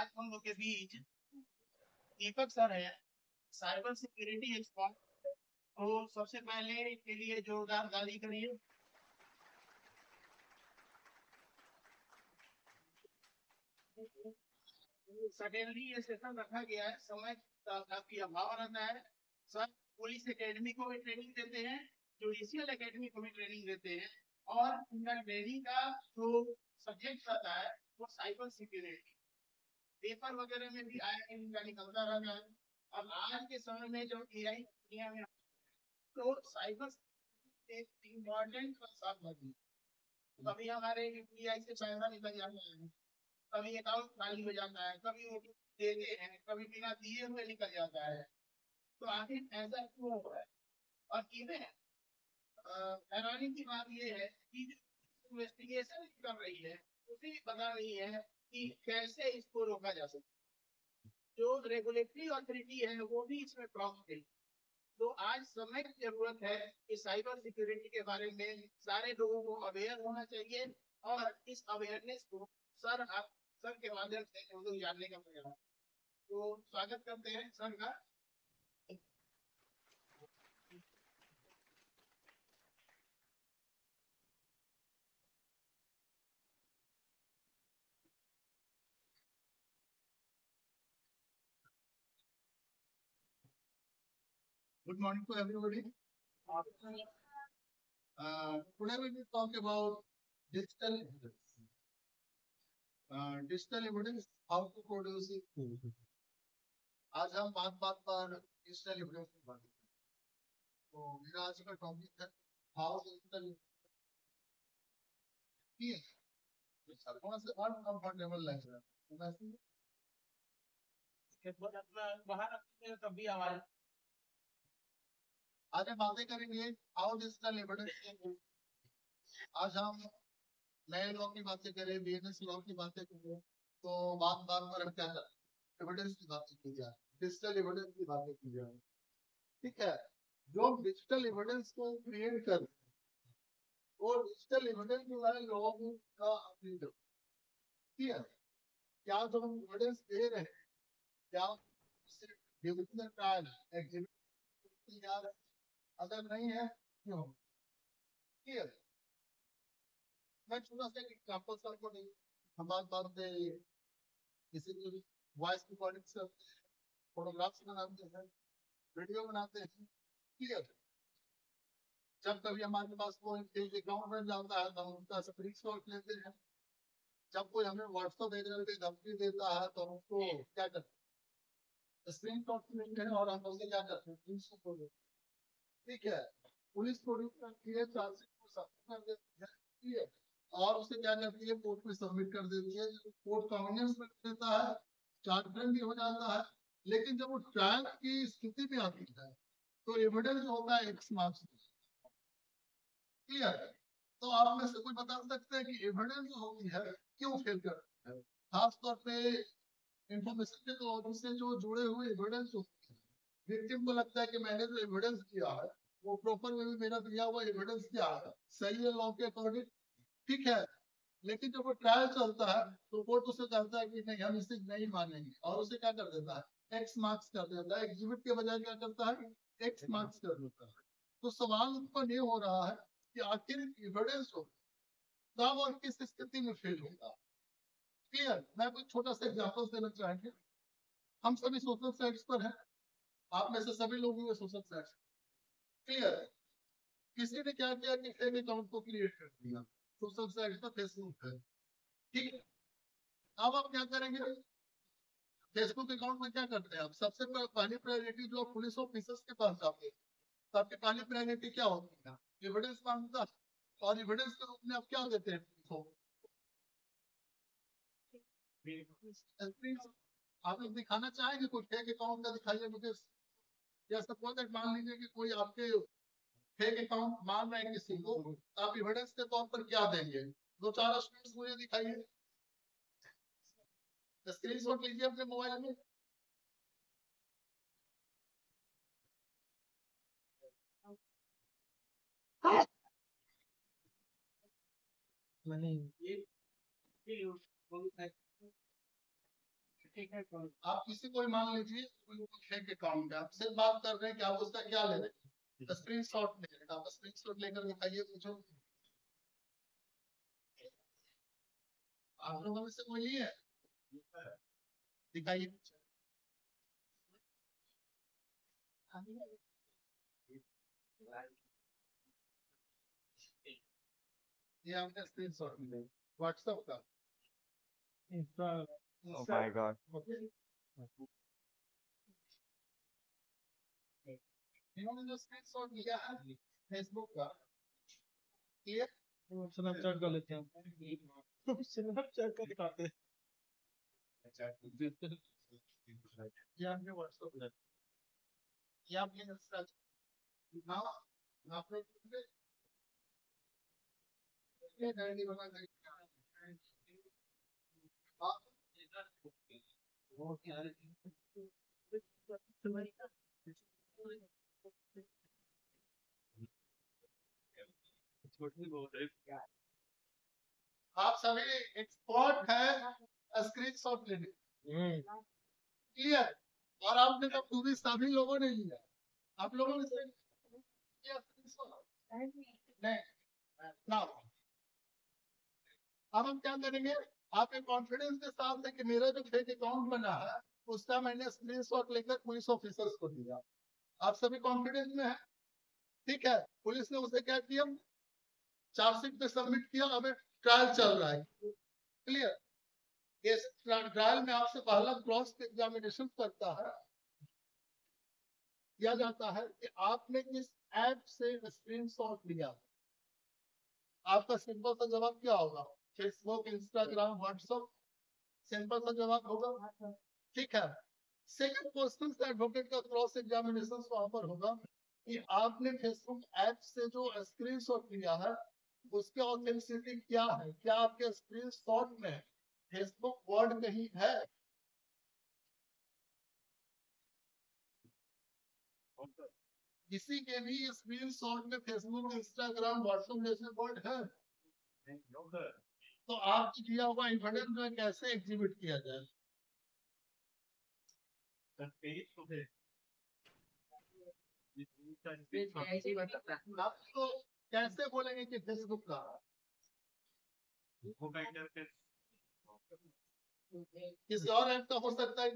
आज हम लोग के बीच दीपक सर है, साइबर सिक्योरिटी एक्सपर्ट। तो सबसे पहले के लिए जोरदार ताली करिए। सडनली ये सेशन रखा गया है, समय का काफी अभाव रहता है। सर पुलिस एकेडमी को भी ट्रेनिंग देते हैं, जुडिशियल एकेडमी को भी ट्रेनिंग देते हैं, और उनका ट्रेनिंग का जो सब्जेक्ट रहता है वो साइबर सिक्योरिटी। पेपर वगैरह में भी आया इनका निकलता रहता है। अब आज के समय में जो एआई दुनिया में, तो साइबर एक इम्पोर्टेंट कंसेप्ट बनी। कभी हमारे यूपीआई से पैसा निकल जाता है, कभी अकाउंट खाली हो जाता है, कभी ओटीपी देते हैं, कभी बिना दिए हुए निकल जाता है। तो आखिर ऐसा क्यों हो रहा है? और इवन हैरानी की बात यह है कि जो इन्वेस्टिगेशन कर रही है उसे भी पता नहीं है कि कैसे इसको रोका जा सकता। जो रेगुलेटरी अथॉरिटी है वो भी इसमें प्रॉब्लम है। तो आज समय की जरूरत है कि साइबर सिक्योरिटी के बारे में सारे लोगों को अवेयर होना चाहिए, और इस अवेयरनेस को सर के माध्यम से हम लोग जानने का प्रयास। तो स्वागत करते हैं सर का। Good morning to everybody. Today we will talk about digital evidence. Digital evidence, how to produce it. आज हम बात पर डिजिटल एविडेंस की बात करेंगे। तो मेरा आज का टॉपिक है हाउ डिजिटल कौन से अनकंफर्टेबल लग रहा है बाहर रखते हैं तब भी आवाज। आज हम बातें करेंगे हाउ डिजिटल एविडेंस। आज हम नए लॉ की बातें करें, बीएनएस लॉ की बातें करें, तो बात पर हम क्या करें, एविडेंस की बातें की जाए, डिजिटल एविडेंस की बातें की जाए। ठीक है, जो डिजिटल एविडेंस को क्रिएट कर वो डिजिटल एविडेंस जो है लोगों का अपनी ठीक है, क्या जो हम एविडेंस दे रहे हैं क्या सिर्फ डिविजनल ट्रायल एग्जीबिट यार अगर नहीं है क्यों। ठीक है, मैं छोटा सा एग्जांपल सर को नहीं, हम बात किसी की वॉइस रिकॉर्डिंग से फोटोग्राफ्स बनाते हैं, वीडियो बनाते हैं। ठीक है, जब कभी हमारे पास वो अकाउंट बन जाता है तो हम उसका स्क्रीनशॉट लेते हैं। जब कोई हमें व्हाट्सएप भेजने की धमकी देता है तो हम उसको क्या करते हैं, स्क्रीनशॉट लेते हैं और हम उसे क्या करते हैं। ठीक है, पुलिस को करती है, चार्जशीट को सबमिट कर देती है और उसे क्या करती है, कोर्ट में सबमिट कर देती है। कोर्ट कन्वीनियंस में देता है, चार्जमेंट भी हो जाता है। लेकिन जब वो ट्रायल की स्थिति में आती है तो एविडेंस होता है एक्स मार्क्स। क्लियर, तो आप में से कोई बता सकते हैं कि एविडेंस जो होती है क्यों फेल करती है, खासतौर पे इंफॉर्मेशन टेक्नोलॉजी से जो जुड़े हुए एविडेंस होते हैं। विक्टिम को लगता है कि मैंने जो एविडेंस दिया है वो प्रॉपर वे में मेरा दिया हुआ एविडेंस क्या है, सही है लॉ के अकॉर्डिंग। ठीक है, लेकिन जब वो ट्रायल चलता है तो कोर्ट उसे कहता है कि नहीं हम इसे नहीं मानेंगे और उसे क्या कर देता है, एक्स मार्क्स कर देता है, एग्जिबिट के बजाय क्या करता है, एक्स मार्क्स कर देता है। तो सवाल उत्पन्न ये हो रहा है कि आखिर एविडेंस हो तब और किस स्थिति में फेल होगा। क्लियर, मैं कोई छोटा सा एग्जांपल देना चाहेंगे। हम सभी सोशल साइट्स पर हैं, आप में से सभी लोग हुए सोशल साइट्स। क्लियर, किसी ने क्या किया कि फेक अकाउंट को क्रिएट कर दिया सोशल साइट पर, फेसबुक है। ठीक है, अब आप क्या करेंगे, फेसबुक अकाउंट में क्या करते हैं आप, सबसे पहली प्रायोरिटी जो पुलिस ऑफिसर्स के पास जाते हैं, तो आपकी पहली प्रायोरिटी क्या होती है, एविडेंस मांगता है। और एविडेंस के रूप में आप क्या देते हैं आप लोग दिखाना चाहेंगे, कोई फेक अकाउंट का दिखाइए मुझे। या सपोज दैट मान लीजिए कि कोई आपके फेक अकाउंट मान रहे हैं किसी को, आप एविडेंस के तौर पर क्या देंगे, दो चार स्टूडेंट्स मुझे दिखाइए, स्क्रीनशॉट लीजिए अपने मोबाइल में। मैंने ये ठीक है, आप किसी को भी मान लीजिए कोई फेक अकाउंट है, आपसे बात कर रहे हैं कि आप उसका क्या ले रहे हैं, स्क्रीन शॉट ले रहे हैं, आप स्क्रीन शॉट लेकर दिखाइए मुझे। आप लोगों में से कोई नहीं है, दिखाइए। ये आपने स्क्रीन शॉट लिया व्हाट्सएप का। Oh my God. इन्होंने जो स्क्रीन शॉट लिया है फेसबुक का, क्लियर, स्नैपचैट का लेते हैं, स्नैपचैट का दिखाते हैं, ये आपने व्हाट्सएप है, ये आपने इंस्टा, नाउ आप लोग ये डायरी बना कर आप वो क्या आप सभी एक्सपर्ट है स्क्रीन शॉट लेने, क्लियर, और आपने कब पूरी सभी लोगों ने लिया, आप लोगों ने से किया स्क्रीनशॉट नहीं ना। अब हम क्या करेंगे, आप एक कॉन्फिडेंस के साथ है कि मेरा जो फेक अकाउंट बना है उसका मैंने स्क्रीनशॉट लेकर पुलिस ऑफिसर्स को दिया, आप सभी कॉन्फिडेंस में है, ठीक है। पुलिस ने उसे क्या किया, चार्जशीट पे सबमिट किया, अब ट्रायल चल रहा है, क्लियर। इस ट्रायल में आपसे पहला क्रॉस एग्जामिनेशन करता है, किया जाता है कि आपने किस ऐप से स्क्रीनशॉट लिया, आपका सिंपल सा जवाब क्या होगा, फेसबुक, इंस्टाग्राम, व्हाट्सएप, सिंपल सा जवाब होगा, ठीक है। सेकंड क्वेश्चन एडवोकेट का क्रॉस एग्जामिनेशन वहां पर होगा कि आपने फेसबुक ऐप से जो स्क्रीनशॉट लिया है उसके ऑथेंटिसिटी क्या है, क्या आपके स्क्रीनशॉट में फेसबुक वर्ड कहीं है, किसी के भी स्क्रीनशॉट में फेसबुक, इंस्टाग्राम, व्हाट्सएप जैसे वर्ड है, तो आपको दिया हुआ एविडेंस में कैसे एग्जिबिट किया जाए, आप तो कैसे बोलेंगे कि फेसबुक का, किसी और ऐप का हो सकता है,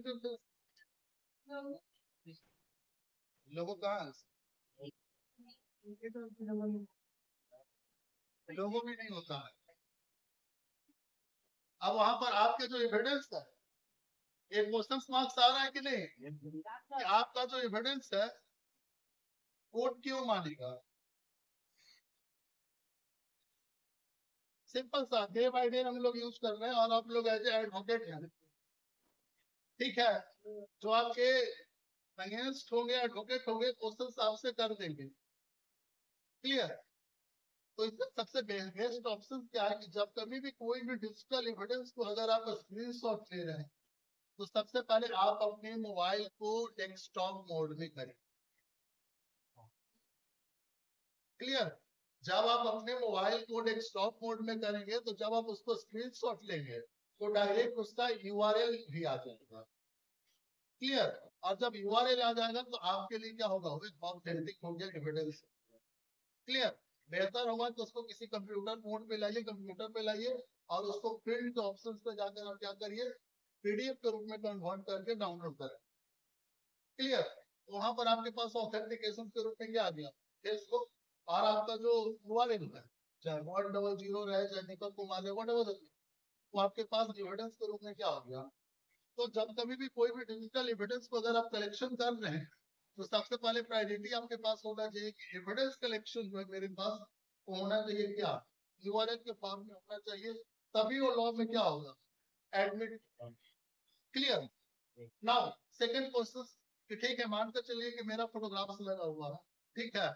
लोगों का लोगों में नहीं होता है। अब वहां पर आपके जो एविडेंस है, एक क्वेश्चन मार्क्स आ रहा है कि नहीं, कि आपका जो एविडेंस है कोर्ट क्यों मानेगा, सिंपल सा, डे बाय डे हम लोग यूज कर रहे हैं और आप लोग एज एडवोकेट हैं, ठीक है, जो आपके अगेंस्ट होंगे, एडवोकेट होंगे, क्वेश्चन आपसे कर देंगे, क्लियर। तो इसका सबसे बेस्ट ऑप्शन क्या है कि जब कभी भी कोई भी डिजिटल एविडेंस को अगर आप स्क्रीनशॉट ले रहे हैं तो सबसे पहले आप अपने मोबाइल को डेस्कटॉप मोड में करें, क्लियर। जब आप अपने मोबाइल को डेस्कटॉप मोड में करेंगे तो जब आप उसको स्क्रीनशॉट लेंगे तो डायरेक्ट उसका यूआरएल भी आ जाएगा, क्लियर। और जब यूआरएल आ जाएगा तो आपके लिए क्या होगा, ऑथेंटिक हो गया एविडेंस, क्लियर। बेहतर होगा कि उसको किसी कंप्यूटर मोड पे लाइए, कंप्यूटर पे लाइए और उसको प्रिंट के ऑप्शंस पे जाकर आप क्या करिए, पीडीएफ के रूप में कन्वर्ट करके डाउनलोड करें, क्लियर। वहां पर आपके पास ऑथेंटिकेशन के रूप में क्या आ गया, फेसबुक, और आपका जो यूआरएल है, चाहे 100 रहे, चाहे दीपक कुमार रहे, व्हाटएवर, वो आपके पास एविडेंस के रूप में क्या हो गया। तो जब कभी भी कोई भी डिजिटल एविडेंस को अगर आप कलेक्शन कर रहे हैं तो सबसे पहले प्रायोरिटी आपके पास होना चाहिए कि एविडेंस कलेक्शन जो है मेरे पास होना चाहिए क्या, यूआरएल के फॉर्म में होना चाहिए, तभी वो लॉ में क्या होगा, admit, clear. Now second question, कि ठीक है, मानकर चलिए कि मेरा फोटोग्राफ्स लगा हुआ है, ठीक है,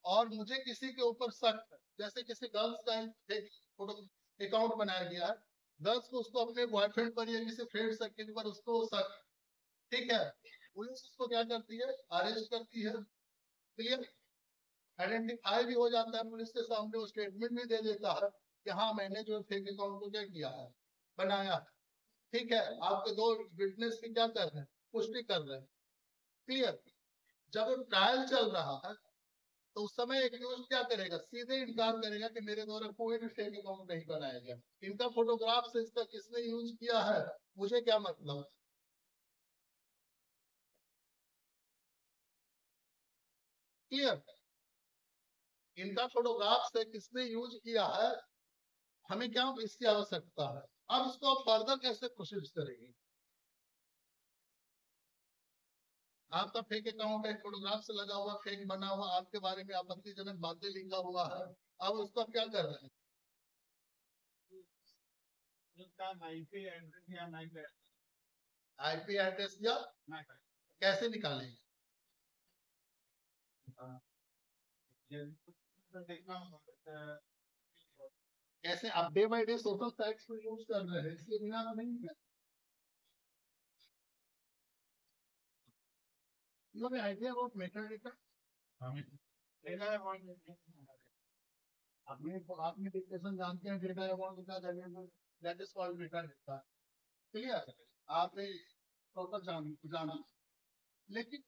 और मुझे किसी के ऊपर शक है, जैसे किसी गर्ल्स का एक फोटो अकाउंट बनाया गया है, गर्ल्स को उसको अपने बॉयफ्रेंड पर या किसी फ्रेंड सर्किल पर उसको शक, ठीक है, पुलिस उसको क्या करती है, अरेस्ट करती है, क्लियर, आइडेंटिफाई भी हो जाता है पुलिस के सामने, वो स्टेटमेंट भी दे देता है कि हाँ मैंने जो फेक अकाउंट को क्या किया है, बनाया है, ठीक है, आपके दो विटनेस की क्या कर रहे हैं, पुष्टि कर रहे हैं। क्लियर। जब ट्रायल चल रहा है तो उस समय एक न्यूज क्या करेगा, सीधे इनकार करेगा कि मेरे द्वारा कोई भी फेक अकाउंट नहीं बनाया गया, इनका फोटोग्राफ से इसका किसने यूज किया है मुझे क्या मतलब। क्लियर। इनका फोटोग्राफ से किसने यूज किया है, हमें क्या इसकी आवश्यकता है। अब इसको आप फर्दर कैसे कोशिश करेंगे। आपका फेक अकाउंट है, फोटोग्राफ से लगा हुआ, फेक बना हुआ, आपके बारे में आपत्तिजनक बातें लिखा हुआ है। अब उसको आप क्या कर रहे हैं, आईपी एड्रेस या कैसे निकालेंगे। कैसे आप day by day social sites को यूज कर रहे हैं, इसके बिना नहीं है। You have an idea about metadata? आपने डिक्टेशन जानते हैं, डेटा अबाउट लिखा जाएगा, that is called metadata. Clear. आपने प्रॉपर जाना, लेकिन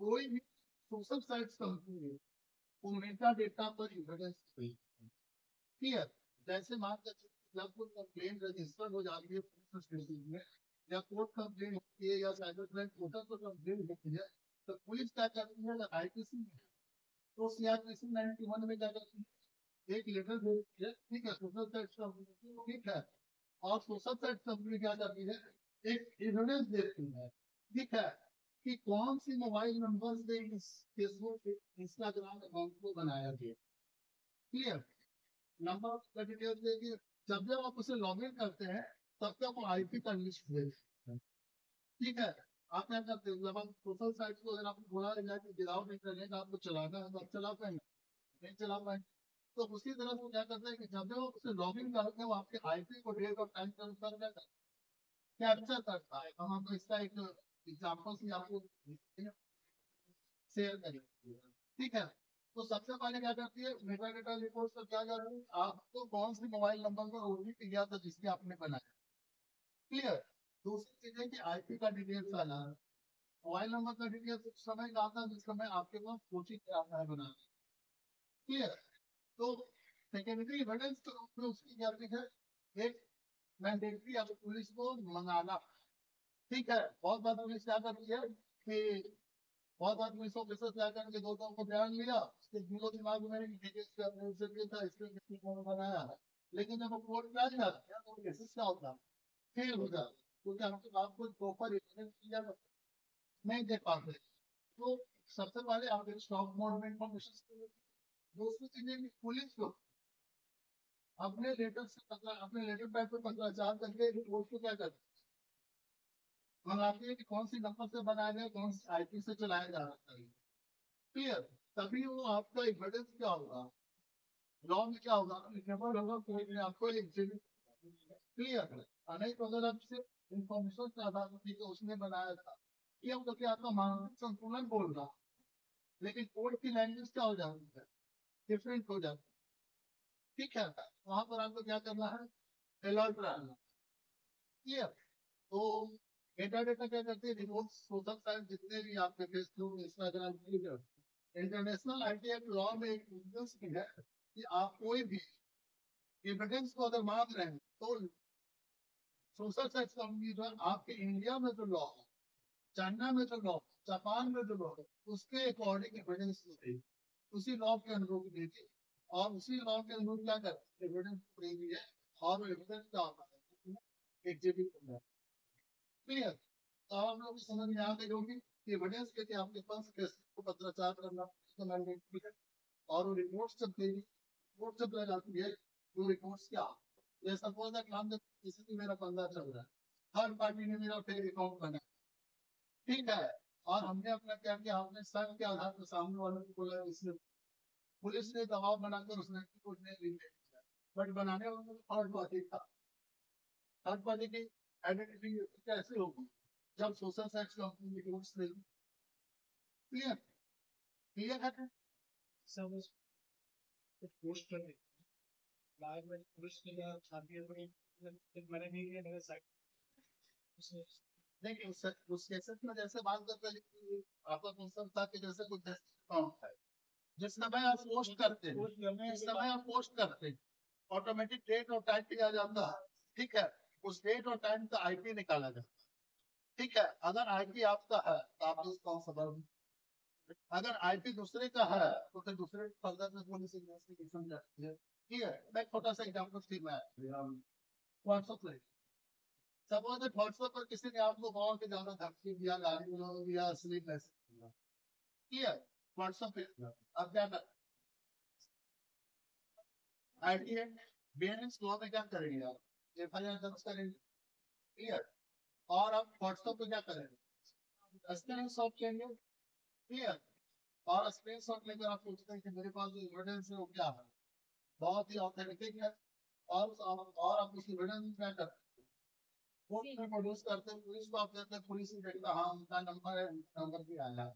कोई भी सोशल साइट्स कंपनी है वो मेटाडेटा पर एविडेंस क्लियर। जैसे मान लीजिए जब कोई कंप्लेन रजिस्टर हो जाती है पुलिस स्टेशन में, या कोर्ट कंप्लेन होती है, या साइबर क्राइम पोर्टल पर कंप्लेन होती है, तो पुलिस क्या करती है, आईपीसी तो सीआरपीसी 91 में क्या करती है, एक लेटर भेजती है, ठीक है, सोशल साइट्स कंपनी, ठीक है, और सोशल साइट्स कंपनी क्या करती है, एक एविडेंस देती है, ठीक है, कि कौन सी मोबाइल नंबर से इस फेसबुक इंस्टाग्राम अकाउंट को बनाया गया। क्लियर। नंबर का डिटेल्स देगी, जब जब आप उसे लॉग इन करते हैं तब तक वो आईपी का लिस्ट भेजते हैं। ठीक है। आप क्या करते हैं, जब आप सोशल साइट को अगर आपको बोला जाए कि विदाउट इंटरनेट आपको चलाना है तो आप चला पाएंगे, नहीं चला पाएंगे। तो उसी तरह से क्या करते हैं कि जब जब आप उसे लॉग इन करते हैं वो आपके आईपी को डेट और टाइम के अनुसार कैप्चर करता है। हम आपको इसका एक एग्जाम्पल से आपको शेयर करेंगे, ठीक है। तो सबसे पहले क्या करती है मेटाडेटा रिपोर्ट पर, क्या करती है, आपको कौन सी मोबाइल नंबर पर ओटीपी गया था जिसके आपने बनाया। क्लियर। दूसरी चीज है कि आईपी का डिटेल्स आना है, मोबाइल नंबर का डिटेल्स उस समय का आता है जिस समय आपके पास कोचिंग क्या आता है बनाने। क्लियर। तो सेकेंडरी एविडेंस के रूप में उसकी क्या है, एक मैंडेटरी आपको पुलिस को मंगाना। ठीक है। बहुत बार पुलिस क्या करती है कि बहुत बार पुलिस ऑफिसर क्या करके दो को ध्यान लिया, उसके दिलो दिमाग में था इसमें किसने कौन बनाया है, लेकिन जब वो कोर्ट में आ जाता है तो केसेस क्या होता है, फेल हो जाता है, क्योंकि हमके आपको प्रॉपर एविडेंस नहीं दे पाते। तो सबसे पहले आप एक स्टॉक मोड में इंफॉर्मेशन, दूसरी चीजें कि पुलिस को अपने लेटर से अपने लेटर पैड पर पत्राचार करके रिपोर्ट को क्या करते मंगाती है कि कौन सी नंबर से बनाया गया, कौन सी आईपी से चलाया जा रहा है। क्लियर। तभी वो आपका एविडेंस क्या होगा, लॉ में क्या होगा, नेबर होगा, कोई भी आपको एग्जिबिट। क्लियर। नहीं तो अगर आप सिर्फ इंफॉर्मेशन के आधार पर उसने बनाया था, ये हम तो क्या आपका मानसिक संतुलन बोल रहा, लेकिन कोर्ट की लैंग्वेज क्या हो जाती है, डिफरेंट हो जाती है। ठीक है। वहां पर आपको क्या करना है, अलर्ट रहना। क्लियर। तो मेटाडेटा क्या करते हैं, रिमोट सोशल साइट जितने भी आपके Facebook Instagram international IT act law में एक इंटरेस्ट भी है कि आप कोई भी एविडेंस को अगर मांग रहे हैं तो सोशल साइट कंपनी जो है आपके इंडिया में जो लॉ है, चाइना में जो लॉ, जापान में जो लॉ है, उसके अकॉर्डिंग एविडेंस देगी, उसी लॉ के अनुरूप देगी, और उसी लॉ के अनुरूप क्या करते एविडेंस देगी है, और एविडेंस क्या होता है, एग्जिबिट होता है। क्लियर। तो आप लोग समझ में आ गई होगी कि एविडेंस लेके आपके पास केस को पत्राचार करना इसका मैंडेटरी है, और वो रिपोर्ट जब देगी, रिपोर्ट जब ले जाती है, वो रिपोर्ट्स क्या, ये सपोज दैट मान लो किसी से मेरा पंगा चल रहा है, थर्ड पार्टी ने मेरा फेक अकाउंट बनाया, ठीक है, और हमने अपना क्या किया, हमने शक के आधार पर सामने वाले को बोला, इसने पुलिस ने दबाव बनाकर उसने बट बनाने वाला थर्ड पार्टी था। थर्ड पार्टी की आइडेंटिटी कैसे होगी, जब सोशल साइट्स कंपनी रिपोर्ट्स देगी। क्लियर। क्लियर है। सब पोस्ट कर लाइव में पोस्ट किया छापी है, मैंने नहीं किया मेरे साइट देखिए उस केसेस में जैसे बात करते हैं कि आपका कंसर्न था कि जैसे कुछ अकाउंट है जिस समय आप पोस्ट करते हैं जिस समय आप पोस्ट करते हैं ऑटोमेटिक डेट और टाइम किया जाता है। ठीक है, उस डेट और टाइम का आईपी निकाला जाता है। ठीक है, अगर आईपी आपका है तो आप उसका खबर, अगर आईपी दूसरे का है तो फिर दूसरे फर्दर में पुलिस इन्वेस्टिगेशन करती है। ठीक है, मैं छोटा सा एग्जांपल फिर मैं व्हाट्सएप ले, सपोज दैट व्हाट्सएप पर किसी ने आपको बहुत ही ज्यादा धमकी दिया, गाली दिया, असली मैसेज दिया। ठीक है, व्हाट्सएप पे अब क्या कर आईटी है, बीएनएस लॉ में क्या करेंगे आप, एफआईआर दर्ज करेंगे। क्लियर, और आप व्हाट्सएप पे क्या करेंगे, स्क्रीन शॉट लेंगे। क्लियर, और स्क्रीन शॉट लेकर आप पूछते हैं कि मेरे पास जो एविडेंस है वो क्या है, बहुत ही ऑथेंटिक है, और आप उस एविडेंस क्या करते हैं, कोर्ट में प्रोड्यूस करते हैं, पुलिस को आप देते हैं, पुलिस ही देखता हाँ उनका नंबर है, नंबर भी आया।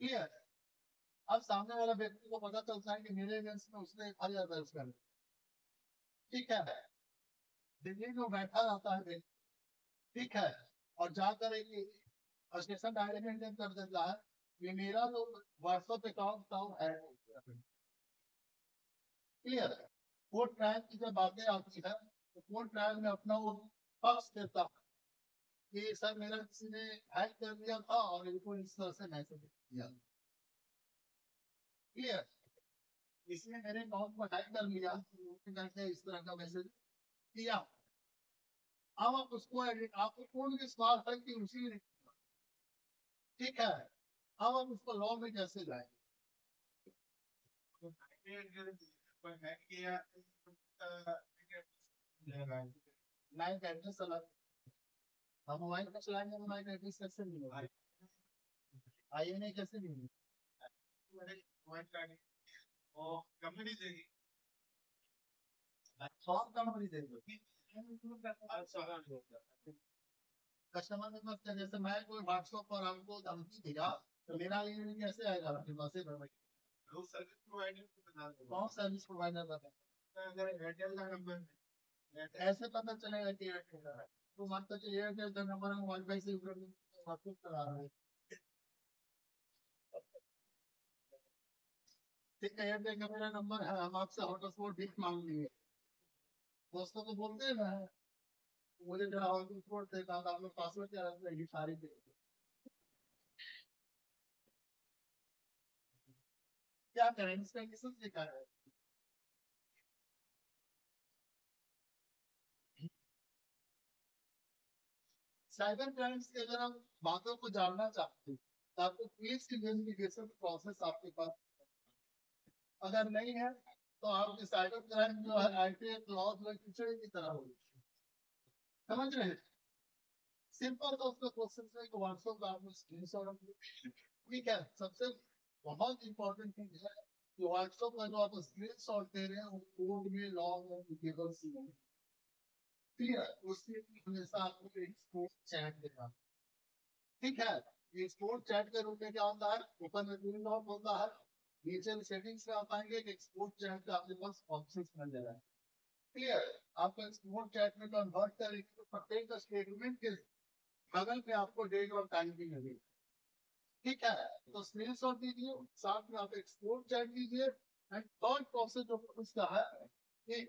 क्लियर, अब सामने वाला व्यक्ति को पता चलता है कि मेरे अगेंस्ट में उसने एफआईआर दर्ज कर, ठीक है, दिल्ली में बैठा रहता है, ठीक है, और जाकर एक स्टेशन डायरी मेंटेन कर देता है, ये मेरा जो व्हाट्सएप अकाउंट था वो हैक हो गया। क्लियर, कोर्ट ट्रायल की जब बातें आती है तो कोर्ट ट्रायल में अपना वो पक्ष देता है कि सर मेरा किसी ने हैक कर दिया था और इनको इस तरह से मैसेज दिया। क्लियर, इसने मेरे अकाउंट को हैक कर लिया, करके इस तरह का मैसेज दिया। अब आप उसको आपको पूर्ण विश्वास है कि उसी ने, ठीक है, अब हम उसको लॉ में कैसे जाएंगे, नाइट एड्रेस अलग, हम मोबाइल पे चलाएंगे तो नाइट एड्रेस कैसे मिलेगा, आईएनए कैसे मिलेगा, कंपनी देगी, कौन कंपनी देगी, कस्टमर के पास जैसे मैं कोई व्हाट्सएप पर हमको धमकी दिया तो मेरा ईमेल कैसे आएगा आपके पास, सर्विस प्रोवाइडर को बता दो, कौन सर्विस प्रोवाइडर बता, अगर एयरटेल का नंबर ऐसे पता चलेगा कि एयरटेल का है तो मान तो एयरटेल का नंबर हम वाईफाई से सब करा रहे हैं। ठीक है, एयरटेल का मेरा नंबर है, हम आपसे हॉटस्पॉट भी मांग लिए, दोस्तों को बोलते हैं ना, मुझे जरा हॉटस्पॉट देता था, आप लोग पासवर्ड क्या रखते हैं, सारी क्या करें, इसका किसी से क्या है। साइबर क्राइम्स के अगर हम बातों को जानना चाहते हैं तो आपको पुलिस की इन्वेस्टिगेशन प्रोसेस आपके पास अगर नहीं है तो आपकी साइबर क्राइम जो है आईटी लॉज में खिचड़ी की तरह होगी, समझ रहे हैं। सिंपल तो उसका क्वेश्चन है कि व्हाट्सएप का आपने स्क्रीनशॉट, ठीक है, सबसे बहुत इंपॉर्टेंट चीज है कि व्हाट्सएप का जो आप स्क्रीनशॉट दे रहे हैं वो कोड में लॉग में एप्लीकेबल सी है। क्लियर, उससे हमेशा आपको एक स्कोर चैट देगा, ठीक है, ये एक्सपोर्ट चैट के रूप में क्या होता है, ऊपर में ग्रीन डॉट होता है, नीचे सेटिंग्स में आप पाएंगे कि एक्सपोर्ट चैट का आपके पास ऑप्शंस मिल जाएगा। क्लियर, आपको एक्सपोर्ट चैट में कन्वर्ट करेंगे तो प्रत्येक स्टेटमेंट के बगल में आपको डेट और टाइम भी मिलेगी। ठीक है, तो स्क्रीनशॉट दीजिए, साथ में आप एक्सपोर्ट चैट दीजिए, एंड थर्ड प्रोसेस जो उसका है कि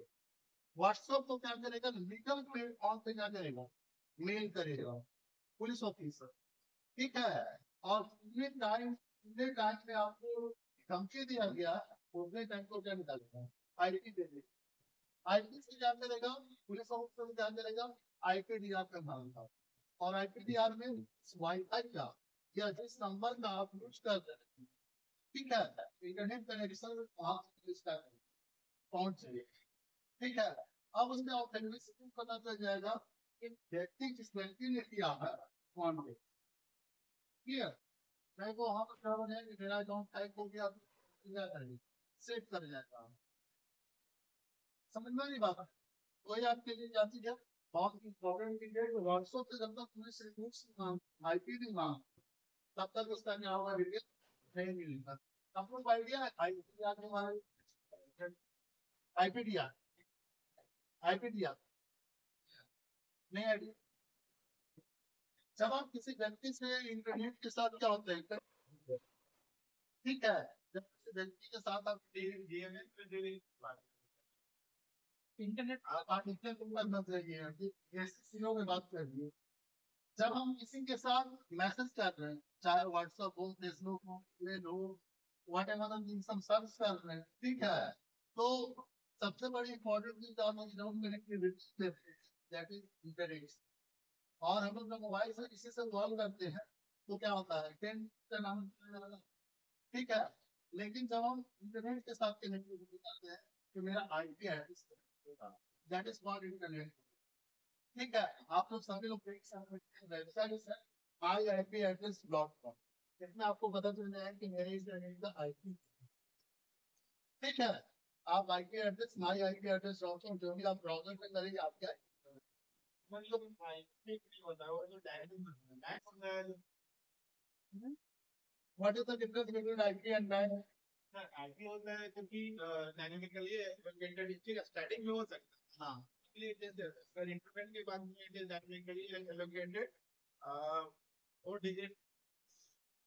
व्हाट्सएप को क्या करेगा, लीगल प्लेटफॉर्म पे क्या करेगा, मेल करेगा पुलिस ऑफिसर, ठीक है, और पूरे टाइम में आपको धमकी दिया गया, उतने टाइम को क्या निकालेगा, आईपी दे देगा, आईपी से क्या करेगा, पुलिस ऑफिसर क्या करेगा, आईपीडीआर का मांगेगा, और आईपीडीआर में वाईफाई का या जिस नंबर का आप यूज कर रहे हैं, ठीक है, इंटरनेट कनेक्शन वहां पहुंच जाएगा। ठीक है, अब उसमें ऑथेंटिसिटी पता चल जाएगा कि व्यक्ति जिस व्यक्ति ने किया है कौन है। क्लियर, मैं को वहां पर क्या बने कि मेरा अकाउंट हैक हो गया, क्या करेंगे, सेव कर जाएगा, समझ में नहीं बात, कोई आपके लिए जाती है बहुत इंपॉर्टेंट चीज है, व्हाट्सएप पे जब तक पुलिस रिपोर्ट आईपी नहीं मांग तब तक उसका क्या होगा, डिटेल नहीं मिलेगा। आपको आइडिया है आईपीडीआर के बारे में, आईपीडीआर, आईपीडीआर नहीं आइडिया, जब आप किसी व्यक्ति से इंटरनेट के साथ क्या होता है, ठीक है, जब किसी व्यक्ति के साथ आप इंटरनेट आप मत रहिए, चीजों में बात कर रही है। जब हम किसी के साथ मैसेज कर रहे हैं, चाहे व्हाट्सएप हो, फेसबुक हो, ईमेल हो, वट एवर हम सर्च कर रहे हैं, ठीक है, तो सबसे बड़ी इंपॉर्टेंट चीज दैट इज इंटरनेट। और हम लोग जब मोबाइल से किसी से कॉल करते हैं तो क्या होता है, ठीक है, लेकिन जब हम इंटरनेट के साथ कनेक्ट करते हैं तो मेरा IP address that is called internet, ठीक है। आप लोग सभी लोग देख सकते हैं वेबसाइट है iipaddress.com, इसमें आपको पता चल जाएगा कि मेरे इस इंटरनेट का आईपी, ठीक है। आप आईपी एड्रेस माई आईपी एड्रेस जो भी आप ब्राउजर पे करेंगे आपका मतलब आईपी नहीं होता है, वो जो direct what is the difference between IP and man? IP होता है क्योंकि डायनामिकली एलोकेटेड स्टैटिक में हो सकता है, हाँ, इसलिए इट इज पर इंटरनेट के बाद में it is dynamically allocated 4 digit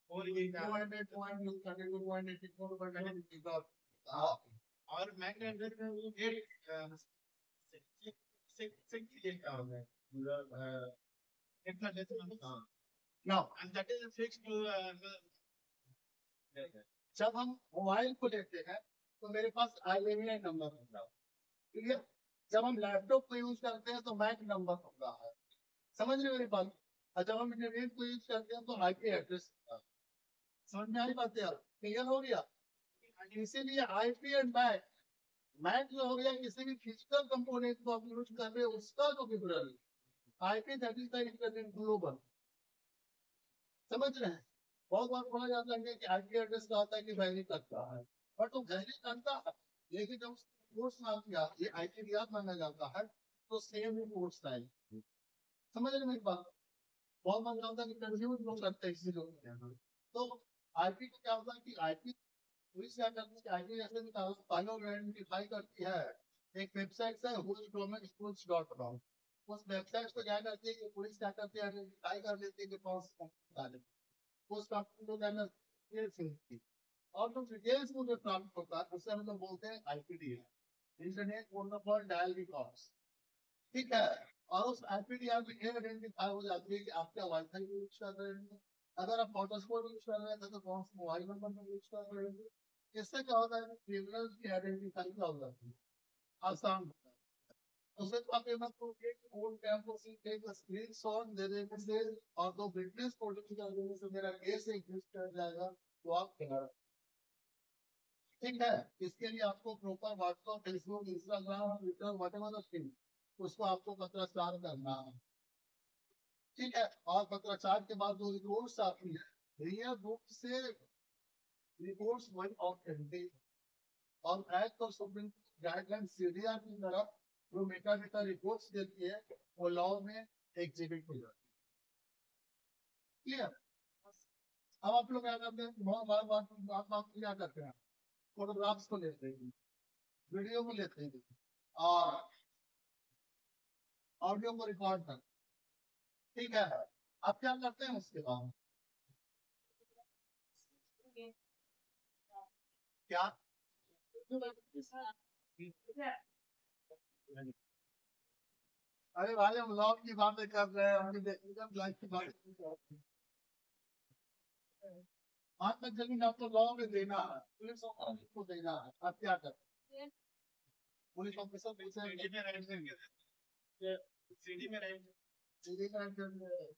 4 और मैक एड्रेस में वो 6 डिजिट का होता है, मतलब इतना decimal, now and that is fixed to जब हम मोबाइल को लेते हैं तो मेरे पास IMEI नंबर होगा, ठीक है। जब हम लैपटॉप को यूज करते हैं तो मैक नंबर होगा, समझ रहे हो मेरी बात। और जब हम इंटरनेट को यूज करते हैं तो आईपी एड्रेस, समझ में आई बात यार, क्लियर हो गया। इसीलिए आईपी एंड मैक, मैक जो हो गया किसी भी फिजिकल कंपोनेंट को आप यूज कर रहे हो उसका जो विवरण, IP that is the internet global, समझ रहे हैं। बहुत बार बोला जाता है कि आईपी एड्रेस का होता है कि वैरी करता है, बट तो वैरी करता है, लेकिन जब कोर्स नाम किया ये आईपी दिया माना जाता है तो सेम ही कोर्स टाइम, समझ रहे मेरी बात। बहुत बार होता है कि कंफ्यूज लोग करते हैं इसी लोग, तो आईपी को क्या होता है कि आईपी पुलिस क्या करती है, आईपी ऐसे आइडेंटिफाई करती है एक वेबसाइट से schools.com, उस वेबसाइट को क्या करती है कि पुलिस क्या करती है, आइडेंटिफाई कर लेती है कि कौन सा उस और जो डिटेल्स मुझे प्राप्त होता है उसे हम लोग बोलते हैं IPDR, internet protocol dial records, ठीक है। और उस आईपीडीआर में ये आइडेंटिफाई हो जाती है कि आप क्या वाईफाई यूज कर रहे हैं, अगर आप हॉटस्पॉट यूज कर रहे थे तो कौन सा मोबाइल नंबर में यूज कर रहे हैं। इससे क्या होता है, क्रिमिनल्स की आइडेंटिफाई क्या हो जाती है, आसान होता है। उससे तो आप ये मत सोचिए कि कोर्ट कैंपस से टेक अ स्क्रीनशॉट दे देने से और दो विटनेस फोटो खिंचा देने से मेरा केस एग्जिस्ट कर जाएगा, तो आप क्या, ठीक है। इसके लिए आपको proper WhatsApp, Facebook, Instagram, Twitter, whatever thing, उसको आपको पत्राचार करना है, ठीक है। और पत्राचार के बाद जो रिपोर्ट्स आती है रियल बुक से रिपोर्ट्स वन ऑथेंटिक और as per supreme guideline CDR की तरफ जो मेटा रिपोर्ट्स देती है वो लॉ में एग्जिबिट हो जाती है, क्लियर। अब आप लोग क्या करते हैं, बहुत बार क्या करते हैं, फोटोग्राफ्स को लेते हैं, वीडियो को लेते हैं और ऑडियो को रिकॉर्ड करते हैं, ठीक है। अब क्या करते हैं उसके बाद क्या, अरे भाई हम लॉ की बातें कर रहे हैं, हम इनकम लाइफ की बातें कर रहे हैं। आज तक जमीन आपको लॉ में देना है, पुलिस ऑफिसर को देना है, आप क्या करते हैं, पुलिस ऑफिसर सीडी में राइट करके, सीडी में राइट, सीडी में राइट,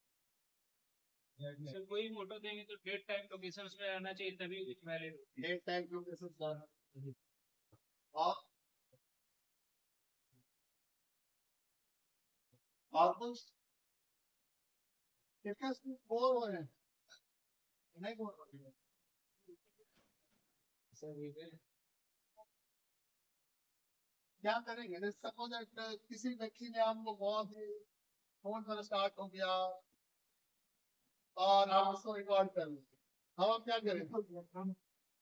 सर कोई फोटो देंगे तो डेट टाइम लोकेशन में आना चाहिए तभी वैलिड होती है। डेट टाइम लोकेशन और कुछ कितने बोल हो रहे हैं, नहीं बोल रहे हैं क्या करेंगे, सपोज किसी व्यक्ति ने आपको बहुत ही फोन पर स्टार्ट हो गया और आप उसको रिकॉर्ड कर लेंगे, हम आप क्या करें,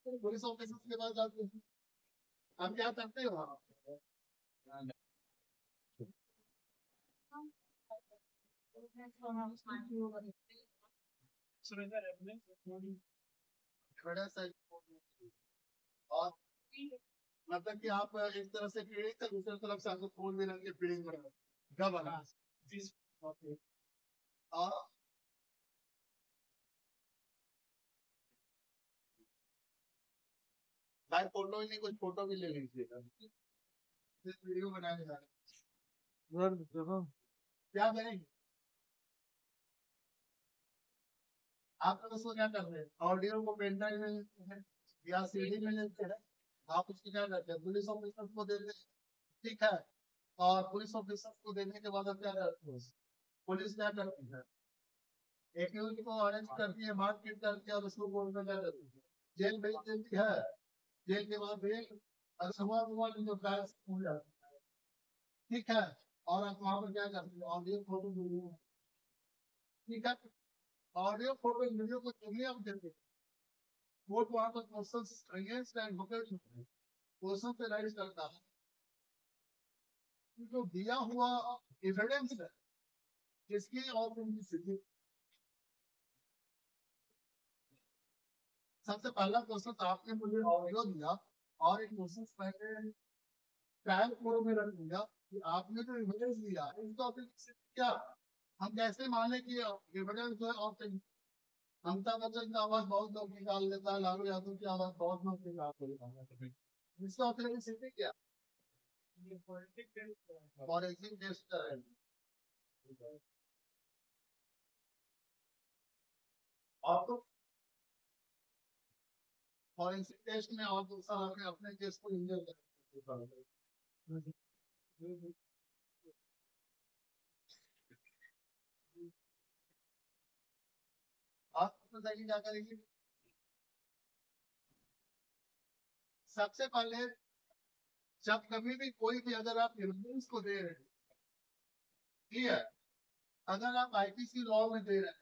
पुलिस ऑफिसर के पास जाते हैं, हम क्या करते हैं वहाँ बड़ा सा और मतलब कि आप एक तरफ से पीड़ित है, दूसरी तरफ से आपको खून भी रंग के पीड़ित बना डबल और भाई फोटो ही नहीं, कुछ फोटो भी ले लीजिएगा, वीडियो बनाने जा रहे हैं। क्या करेंगे आप तो उसको क्या करते हैं, ऑडियो को पेन ड्राइव में लेते हैं या सीडी में लेते हैं, आप उसको क्या करते हैं पुलिस ऑफिसर को देते हैं, ठीक है, और पुलिस ऑफिसर को देने के बाद आप क्या करते हैं, पुलिस क्या करती है, एक्यूज को अरेस्ट करती है, मारपीट करती है और उसको कोर्ट में क्या करती है, जेल भेज देती है, जेल के बाद बेल और सुबह जो ट्रायल हो जाता है, ठीक है, और आप वहां पर क्या करते हैं ऑडियो फोटो वीडियो, ठीक है, ऑडियो फोटो वीडियो को जो भी आप देते हैं वो तो वहां पर क्वेश्चंस अगेंस्ट एडवोकेट क्वेश्चन पे राइज करता है, जो दिया हुआ एविडेंस है जिसकी ऑथेंटिसिटी, सबसे पहला क्वेश्चन आपने मुझे ऑडियो दिया और एक क्वेश्चन मैंने ट्रायल कोर्ट में रख दिया कि आपने जो एविडेंस दिया है इसका ऑथेंटिसिटी क्या, हम कैसे माने कि एविडेंस जो है ऑथेंटिक, अमिताभ बच्चन का आवाज बहुत लोग निकाल लेता है, लालू यादव की आवाज बहुत लोग निकाल लेता है, इसका ऑथेंटिसिटी क्या, फॉरेंसिक टेस्ट है, और तो फॉरेंसिक टेस्ट में और दूसरा आपने अपने केस को इंजर कर, आप बताइए क्या करेंगे, सबसे पहले जब कभी भी कोई भी अगर आप एविडेंस को दे रहे हैं, क्लियर, अगर आप आईपीसी लॉ में दे रहे हैं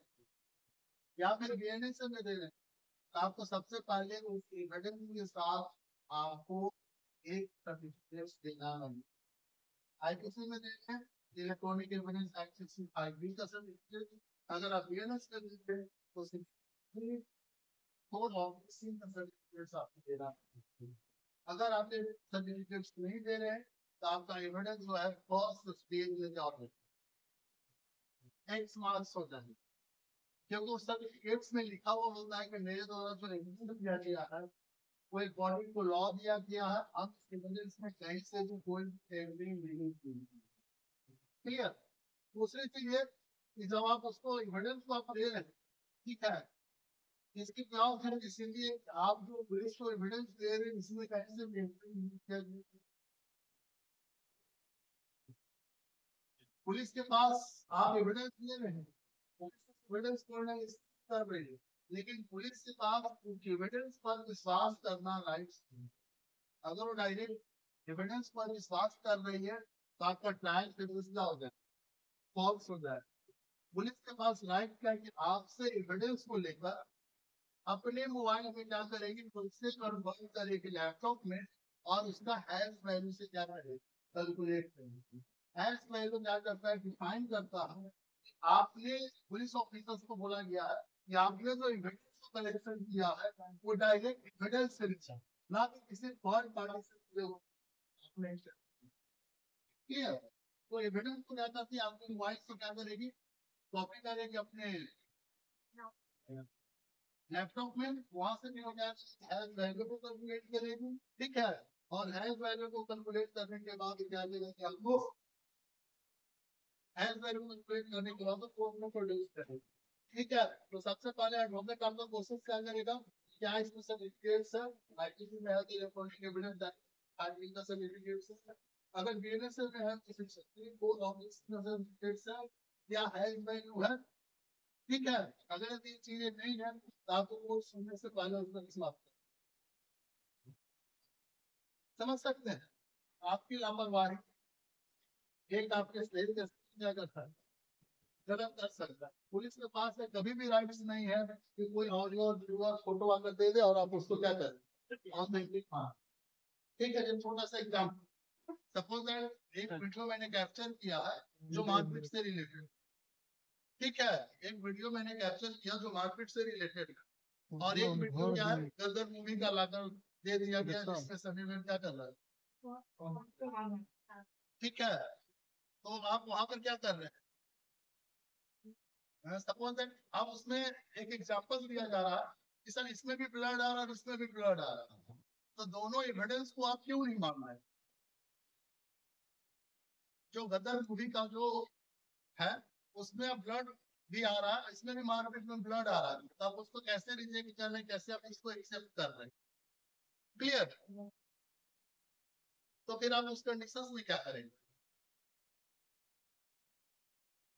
या फिर बीएनएस में दे रहे हैं तो आपको सबसे पहले उस एविडेंस के साथ आपको एक सर्टिफिकेट देना है, आईपीसी में दे रहे हैं इलेक्ट्रॉनिक एविडेंस एक्ट 65 बी का सर्टिफिकेट, अगर आप बीएनएस में देते हैं तो सिर्फ कोड ऑफ का सर्टिफिकेट आपको देना है, अगर आप ये सर्टिफिकेट्स नहीं दे रहे हैं तो आपका एविडेंस जो है फर्स्ट स्टेज में जाओगे एक्स मार्क्स होता है, क्योंकि उस सर्टिफिकेट्स में लिखा हुआ होता है कि मेरे द्वारा जो एविडेंस दिया गया है वो एक बॉडी को लॉ दिया गया है, अब एविडेंस में कहीं से भी कोई एविडेंस नहीं है, क्लियर, दूसरी चीज ये कि जब आप उसको एविडेंस को आप दे रहे हैं, ठीक है, इसकी क्या है, इसीलिए आप जो पुलिस को एविडेंस दे रहे हैं इसमें कहीं से पुलिस के पास आप एविडेंस दे रहे हैं, एविडेंस कर रही है, लेकिन पुलिस के पास एविडेंस पर विश्वास करना राइट, अगर वो डायरेक्ट एविडेंस पर विश्वास कर रही है तो आपका ट्रायल फिर हो जाए, फॉल्स हो जाए, पुलिस के पास राइट क्या है कि आपसे एविडेंस को लेकर अपने मोबाइल में क्या करेगी, उससे कन्वर्ट करेगी लैपटॉप में और उसका हैश वैल्यू से क्या करेगी कैलकुलेट करेगी, हैश वैल्यू क्या करता है, डिफाइन करता है, आपने पुलिस ऑफिसर्स को बोला गया है कि आपने जो एविडेंस कलेक्शन किया है वो डायरेक्ट एविडेंस से लिखा, ना कि किसी थर्ड पार्टी से आपने किया, तो एविडेंस को क्या करती है आपकी मोबाइल से क्या करेगी, कॉपी करेगी अपने लैपटॉप में, वहां से भी हो जाएगा, हैश वैल्यू को कैलकुलेट करेगी, ठीक है, और हैश वैल्यू को कैलकुलेट करने के बाद क्या करेगी आपको, हैश वैल्यू को कैलकुलेट करने के बाद कोर्ट में प्रोड्यूस करेगी, ठीक है, तो सबसे पहले एडवोकेट आपका कोशिश क्या करेगा, क्या इसमें सर्टिफिकेट्स है, आईपीसी में है तो इलेक्ट्रॉनिक एविडेंस आईपी का सर्टिफिकेट्स है, अगर बीएनएस में है तो सिर्फ कोड ऑफिस का सर्टिफिकेट्स है या हैश वैल्यू है, ठीक है, अगर ये चीजें नहीं है तो आपको कोर्ट सुनने से पहले उसका समाप्त समझ सकते हैं, आपकी लापरवाही एक आपके शरीर के क्या करता है, गलत कर सकता है, पुलिस के पास है कभी भी राइट्स नहीं है कि कोई ऑडियो वीडियो फोटो आकर दे दे और आप उसको क्या करें ऑथेंटिक मान, ठीक है, जब छोटा सा एग्जाम्पल, सपोज दैट एक वीडियो मैंने कैप्चर किया है जो मारपीट से रिलेटेड, ठीक है, एक वीडियो मैंने कैप्चर किया जो मार्केट से रिलेटेड है, और एक वीडियो क्या है गदर मूवी का लाकर दे दिया गया जिसमें सनी में क्या कर रहा है। ठीक है, तो आप वहां पर क्या कर रहे हैं, सपोज दैट आप उसमें एक एग्जांपल दिया जा रहा है कि सर इसमें भी ब्लड आ रहा है और इसमें भी ब्लड आ रहा है, तो दोनों एविडेंस को आप क्यों नहीं मान रहे। जो गदर मूवी का जो है उसमें ब्लड भी आ रहा है, इसमें भी मार्केट में ब्लड आ रहा है, तो आप उसको कैसे रिजेक्ट कर रहे हैं, कैसे आप इसको एक्सेप्ट कर रहे हैं। क्लियर, तो फिर आप उस कंडीशंस में क्या करेंगे।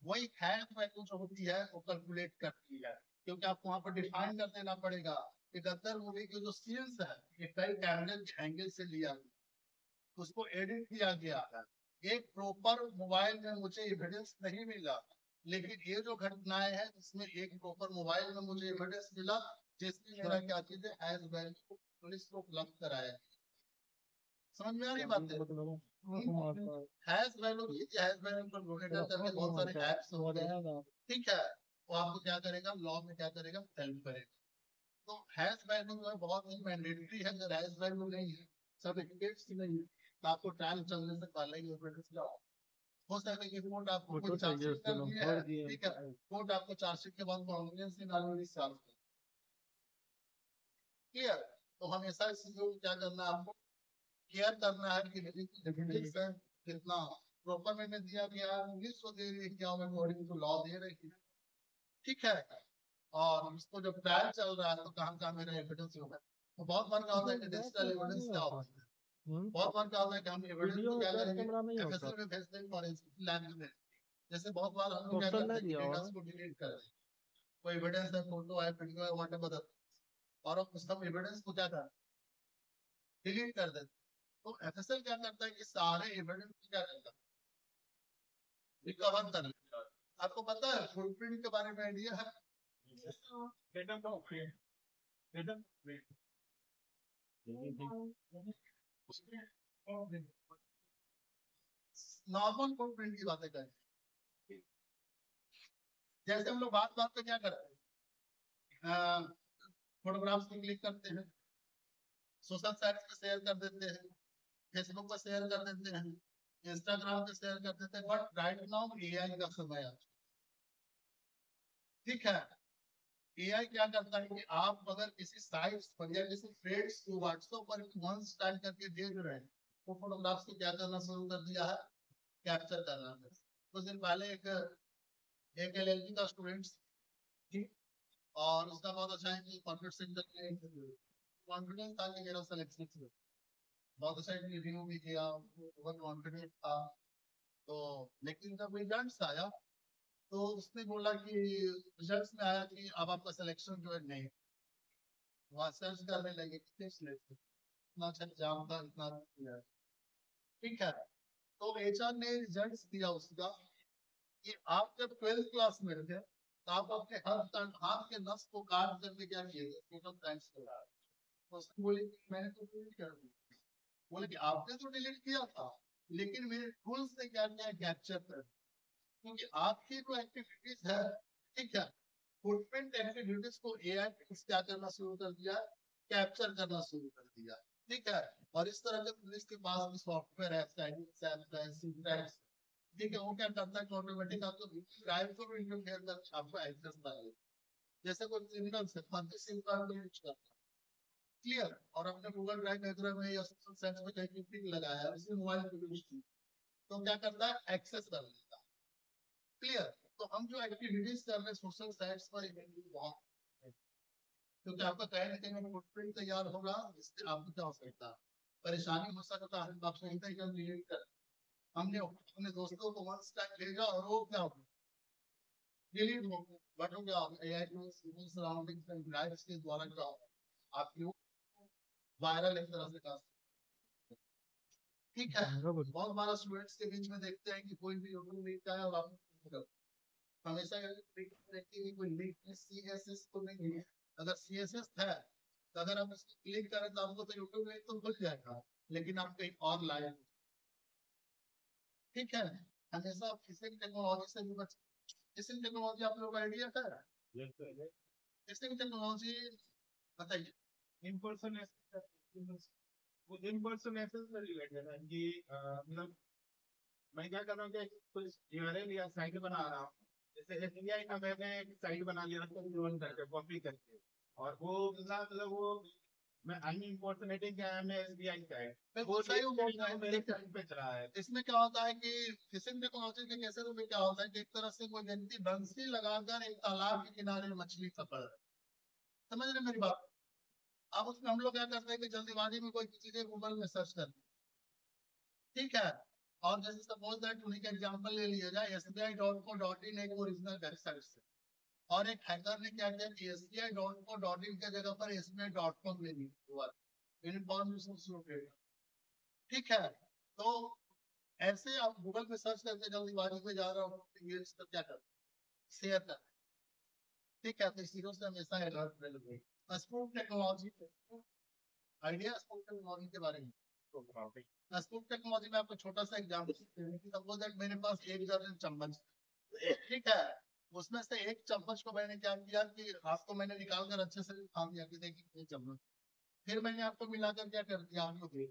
वही हैश वैल्यू जो होती है वो कैलकुलेट करती है, क्योंकि आपको वहां पर डिफाइन कर देना पड़ेगा कि गदर मूवी के जो सीन्स है ये कई कैमरे एंगल से लिया गया, उसको एडिट किया गया है, एक प्रॉपर मोबाइल में मुझे एविडेंस नहीं मिला, लेकिन ये जो घटनाएं हैं इसमें एक प्रॉपर मोबाइल में मुझे एविडेंस मिला जिसमें मेरा क्या चीज है हैश वैल्यू पुलिस को उपलब्ध कराया। समझ में आ रही बात है। हैश वैल्यू हैश वैल्यू पर लोकेटर करके बहुत सारे ऐप्स होते हैं, ठीक है, वो आपको क्या करेगा लॉ में क्या करेगा हेल्प करेगा। तो हैश वैल्यू जो है बहुत ही मैंडेटरी है, अगर हैश वैल्यू नहीं है सर्टिफिकेट्स नहीं है तो आपको ट्रायल चलने से पहले ही एविडेंस लाओ। हो सकता है कि कोर्ट आपको कोई चार्जशीट कर दिया है, ठीक है, कोर्ट आपको चार्जशीट के बाद कॉन्फिडेंस नहीं डालने की चार्ज। क्लियर, तो हमेशा इस चीजों को क्या करना है आपको केयर करना है कि एविडेंस है कितना प्रॉपर वे में दिया गया है, पुलिस को दे रही है क्या अकॉर्डिंग टू लॉ दे रही है, ठीक है, और उसको जब ट्रायल चल रहा है तो कहाँ कहाँ मेरा एविडेंस होगा। तो बहुत बार क्या होता है कि डिजिटल एविडेंस क्या होता है, बहुत बार क्या होता है कि हम एविडेंस को क्या करेंगे एफएसएल में भेज देंगे फॉरेंसिक लैब में, जैसे बहुत बार हम लोग क्या करते हैं डेटा को डिलीट कर देते हैं, कोई एविडेंस है फोटो है वीडियो है व्हाटएवर, और हम सब एविडेंस को क्या करते हैं डिलीट कर देते हैं। तो एफएसएल क्या करता है कि सारे एविडेंस को क्या करता है रिकवर कर लेता है। आपको पता है फुटप्रिंट के बारे में आइडिया है। नॉर्मल फुटप्रिंट की बातें करें, जैसे हम लोग बात बात पे क्या करते हैं फोटोग्राफ्स को क्लिक करते हैं, सोशल साइट्स पे शेयर कर देते हैं, फेसबुक पे शेयर कर देते हैं, इंस्टाग्राम पे शेयर कर देते हैं, बट राइट नाउ एआई का समय है, ठीक है। एआई क्या करता है कि आप अगर किसी साइट्स पर या किसी फ्रेंड्स को व्हाट्सएप पर वंस टाइप करके भेज रहे हैं तो फोटोग्राफ्स को क्या करना शुरू कर दिया है कैप्चर करना है। कुछ दिन पहले एक एलएलबी का स्टूडेंट ठीक, और उसका बहुत अच्छा है कि कॉन्फिडेंस सेंटर में कॉन्फिडेंस था कि मेरा सिलेक्शन बहुत अच्छा रिव्यू भी किया, बहुत कॉन्फिडेंट था, तो लेकिन जब रिजल्ट्स आया तो उसने बोला कि रिजल्ट्स में आया कि अब आपका सिलेक्शन जो है नहीं, वहाँ सर्च करने लगे कितने सिलेक्शन इतना अच्छा एग्जाम था इतना किया, ठीक है। तो एचआर ने रिजल्ट्स दिया उसका कि आप जब 12th क्लास में थे तो आप अपने हाथ के नस को काट करके क्या किए टोटल टाइम्स के बाद, तो उसने बोले कि मैंने तो डिलीट कर दिया, बोले कि आपने तो डिलीट किया था लेकिन मेरे टूल्स ने क्या किया कैप्चर कर, क्योंकि आपकी जो एक्टिविटीज है, ठीक है, फुटप्रिंट एक्टिविटीज को एआई क्या करना शुरू कर दिया कैप्चर करना शुरू कर दिया, ठीक है। और इस तरह के पुलिस के पास भी सॉफ्टवेयर है ठीक है, वो क्या करता है कि ऑटोमेटिक आपको ड्राइव को भी इंटरफेयर कर आपको एक्सेस कर ले, जैसे कोई क्रिमिनल से फर्जी सिम कार्ड यूज करता है, क्लियर, और अपने गूगल ड्राइव वगैरह में या सोशल साइट्स में कहीं पिक लगाया है उसके मोबाइल पे यूज की तो क्या करता है एक्सेस कर लेता है, क्लियर। तो हम जो एक्टिविटीज कर रहे हैं सोशल साइट्स पर बहुत, क्योंकि आपका कहीं ना कहीं फुटप्रिंट तैयार होगा इससे आपको क्या हो सकता है परेशानी हो सकता है, आप सोचते हैं कि हम डिलीट कर, हमने अपने दोस्तों को वन टाइम भेजा और वो क्या हो डिलीट हो गया, बट हो गया AI tools surroundings and drives के द्वारा क्या आपकी वायरल एक तरह से का, ठीक है। बहुत बार स्टूडेंट्स के बीच में देखते हैं कि कोई भी यूट्यूब लिंक आया और आप हमेशा देखते हैं कि कोई लिंक सीएसएस तो नहीं है, अगर सीएसएस है तो अगर आप इसको क्लिक करें तो आपको तो यूट्यूब लिंक तो खुल जाएगा लेकिन आप कहीं और लाए, ठीक है। हमेशा किसी भी टेक्नोलॉजी से भी बच, किसिंग टेक्नोलॉजी आप लोग को आइडिया है? किसिंग टेक्नोलॉजी बताइए। इम्पर्सोनेशन से रिलेटेड है कि मतलब मैं क्या कर रहा हूँ कि कुछ यूआरएल या साइट बना रहा हूँ, जैसे एसबीआई का मैंने एक साइट बना लिया करके कॉपी करके, और वो मतलब वो मैं आई इम्पर्सोनेटिंग क्या है, मैं एसबीआई का है बिल्कुल सही बोल रहे हैं। मेरे साइट पे चला है। इसमें क्या होता है कि फिशिंग टेक्नोलॉजी के केसेस में क्या होता है कि एक तरह से कोई व्यक्ति बंसी लगाकर एक तालाब के किनारे मछली पकड़ रहा है। समझ रहे मेरी बात? अब उसमें हम लोग क्या करते हैं कि जल्दीबाजी में कोई चीजें गूगल में सर्च करते हैं, ठीक है। और जैसे सपोज दैट उन्हीं का एग्जांपल ले लिया जाए, SBI.co.in एक ओरिजिनल वेबसाइट से, और एक हैकर ने क्या किया कि SBI.co.in के जगह पर SBI.com ले लिया, ठीक है। तो ऐसे आप गूगल पे सर्च करके जल्दीबाजी में जा रहा हूँ ये सब क्या कर शेयर कर, ठीक है। तो इस चीजों से हमेशा अलर्ट रहेंगे। Spoof technology idea, spoof technology के बारे में। स्पूफ टेक्नोलॉजी में आपको छोटा सा एग्जांपल, सपोज दैट मेरे पास एक दर्जन चम्मच, ठीक है। उसमें से एक चम्मच को मैंने क्या किया कि आपको मैंने निकाल कर अच्छे से दिखा दिया कि देखिए ये चम्मच, फिर मैंने आपको मिलाकर क्या कर दिया आपको,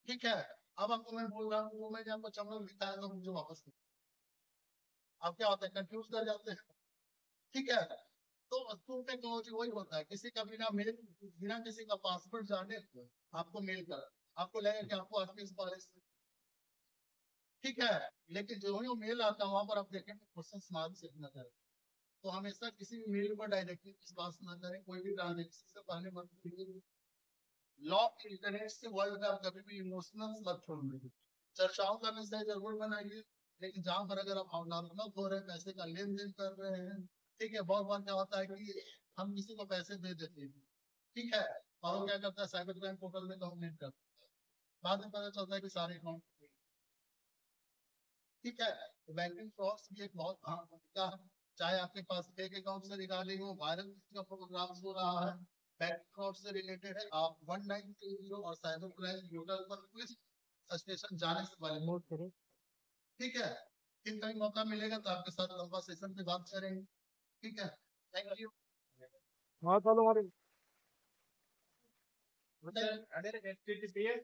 ठीक है। अब आपको मैं बोल रहा हूँ वो मैंने आपको चम्मच दिखाया तो मुझे वापस आप क्या होता है कंफ्यूज कर जाते हैं, ठीक है। तो स्पूफ टेक्नोलॉजी वही होता है, किसी का बिना मेल, बिना किसी का पासवर्ड जाने आपको मेल कर, आपको लगेगा कि आपको आपके इस बारे से, ठीक है। लेकिन जो ही मेल आता है वहां पर आप देखेंगे क्वेश्चन मार्क से न करें। तो हमेशा किसी भी मेल पर डायरेक्टली विश्वास न करें, कोई भी ट्रांजेक्शन से पहले मत लॉक इंटरनेट से वर्ल्ड का कभी भी इमोशनल मत छोड़िए। चर्चाओं करने से जरूर बनाइए, लेकिन जहां पर अगर आप भावनात्मक हो रहे हैं, पैसे का लेन देन कर रहे हैं, ठीक है। बहुत बार क्या होता है कि हम किसी को पैसे दे देते हैं, ठीक है, और वो क्या करता है साइबर क्राइम पोर्टल में कंप्लेंट करता है, बाद में पता चलता है कि सारे अकाउंट, ठीक है। तो बैंकिंग फ्रॉड्स भी एक बहुत अहम भूमिका है, चाहे आपके पास फेक अकाउंट से रिगार्डिंग हो, वायरल का प्रोग्राम हो रहा है, बैंक फ्रॉड से रिलेटेड है, आप 1920 और साइबर क्राइम पोर्टल पर पुलिस स्टेशन जाने से पहले नोट करें, ठीक है। फिर कहीं मौका मिलेगा तो आपके साथ लंबा सेशन पे बात करेंगे, ठीक है। Thank you. हाँ चलो हमारे बताइए। HTTPS